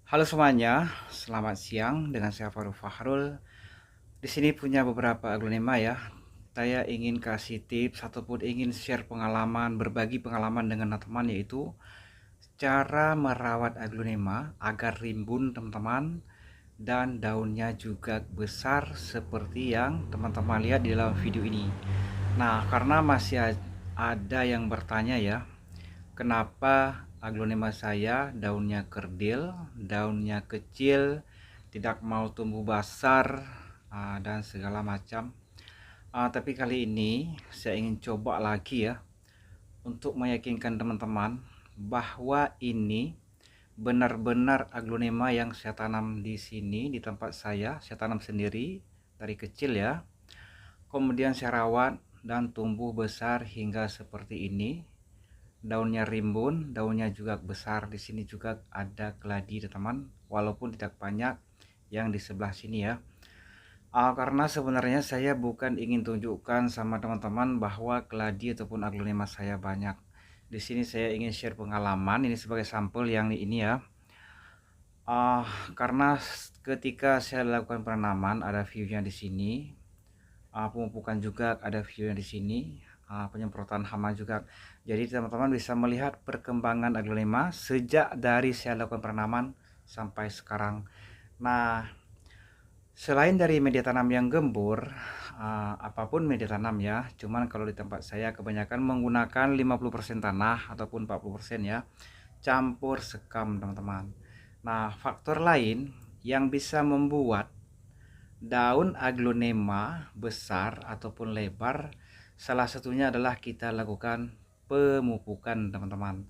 Halo semuanya, selamat siang. Dengan saya Faru Fahrul. Di sini punya beberapa aglonema ya. Saya ingin kasih tips ataupun ingin share pengalaman, berbagi pengalaman dengan teman-teman, yaitu cara merawat aglonema agar rimbun teman-teman dan daunnya juga besar seperti yang teman-teman lihat di dalam video ini. Nah, karena masih ada yang bertanya ya, kenapa aglonema saya daunnya kerdil, daunnya kecil, tidak mau tumbuh besar, dan segala macam. Tapi kali ini saya ingin coba lagi ya untuk meyakinkan teman-teman bahwa ini benar-benar aglonema yang saya tanam di sini di tempat saya tanam sendiri dari kecil ya. Kemudian saya rawat dan tumbuh besar hingga seperti ini. Daunnya rimbun, daunnya juga besar. Di sini juga ada keladi teman-teman, walaupun tidak banyak yang di sebelah sini ya. Karena sebenarnya saya bukan ingin tunjukkan sama teman-teman bahwa keladi ataupun aglonema saya banyak. Di sini saya ingin share pengalaman ini sebagai sampel yang ini ya. Karena ketika saya lakukan penanaman ada view-nya di sini, pemupukan juga ada view-nya di sini, penyemprotan hama juga. Jadi teman-teman bisa melihat perkembangan aglonema sejak dari saya lakukan penanaman sampai sekarang. Nah, selain dari media tanam yang gembur, apapun media tanam ya, cuman kalau di tempat saya kebanyakan menggunakan 50% tanah ataupun 40% ya, campur sekam teman-teman. Nah, faktor lain yang bisa membuat daun aglonema besar ataupun lebar, salah satunya adalah kita lakukan pemupukan teman-teman.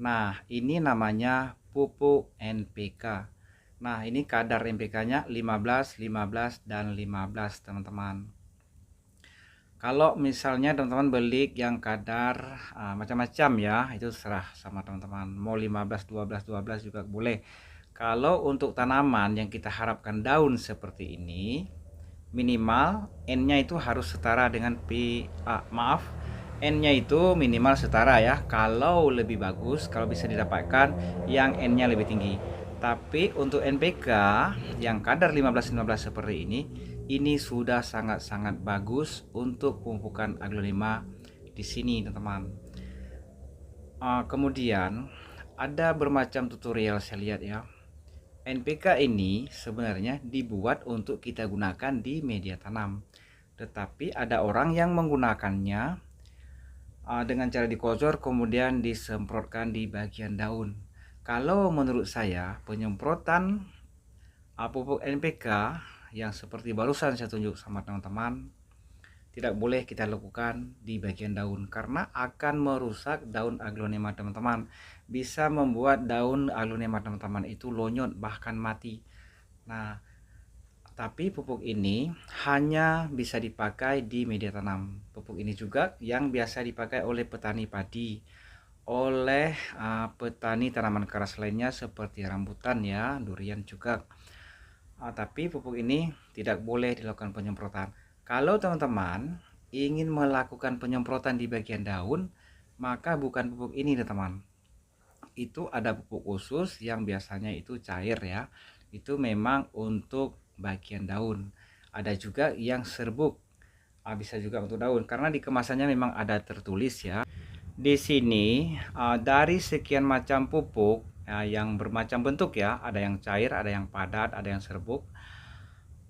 Nah, ini namanya pupuk NPK. Nah, ini kadar NPK-nya 15, 15, dan 15 teman-teman. Kalau misalnya teman-teman beli yang kadar macam-macam ya, itu serah sama teman-teman. Mau 15, 12, 12 juga boleh. Kalau untuk tanaman yang kita harapkan daun seperti ini, minimal N-nya itu harus setara dengan N-nya itu minimal setara ya. Kalau lebih bagus, kalau bisa didapatkan yang N-nya lebih tinggi. Tapi untuk NPK yang kadar 15-15 seperti ini sudah sangat-sangat bagus untuk pemupukan aglonema di sini, teman-teman. Kemudian ada bermacam tutorial saya lihat ya. NPK ini sebenarnya dibuat untuk kita gunakan di media tanam. Tetapi ada orang yang menggunakannya dengan cara dikocor kemudian disemprotkan di bagian daun. Kalau menurut saya penyemprotan pupuk NPK yang seperti barusan saya tunjuk sama teman-teman tidak boleh kita lakukan di bagian daun karena akan merusak daun aglonema teman-teman, bisa membuat daun aglonema teman-teman itu lonyot bahkan mati. Nah, tapi pupuk ini hanya bisa dipakai di media tanam. Pupuk ini juga yang biasa dipakai oleh petani padi, oleh petani tanaman keras lainnya seperti rambutan ya, durian juga. Tapi pupuk ini tidak boleh dilakukan penyemprotan. Kalau teman-teman ingin melakukan penyemprotan di bagian daun, maka bukan pupuk ini teman-teman. Itu ada pupuk khusus yang biasanya itu cair ya. Itu memang untuk bagian daun. Ada juga yang serbuk. Bisa juga untuk daun karena di kemasannya memang ada tertulis ya. Di sini dari sekian macam pupuk yang bermacam bentuk ya, ada yang cair, ada yang padat, ada yang serbuk.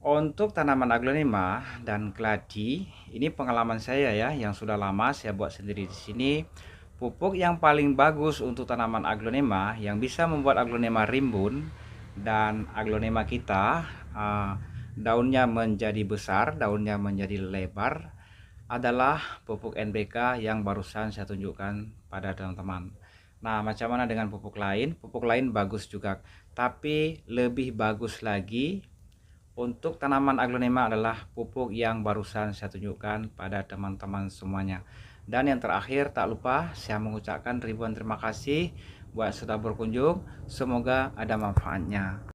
Untuk tanaman aglonema dan keladi, ini pengalaman saya ya yang sudah lama saya buat sendiri di sini. Pupuk yang paling bagus untuk tanaman aglonema yang bisa membuat aglonema rimbun dan aglonema kita daunnya menjadi besar, daunnya menjadi lebar adalah pupuk NPK yang barusan saya tunjukkan pada teman-teman. Nah, macam mana dengan pupuk lain? Pupuk lain bagus juga, tapi lebih bagus lagi untuk tanaman aglonema adalah pupuk yang barusan saya tunjukkan pada teman-teman semuanya. Dan yang terakhir, tak lupa saya mengucapkan ribuan terima kasih buat sudah berkunjung. Semoga ada manfaatnya.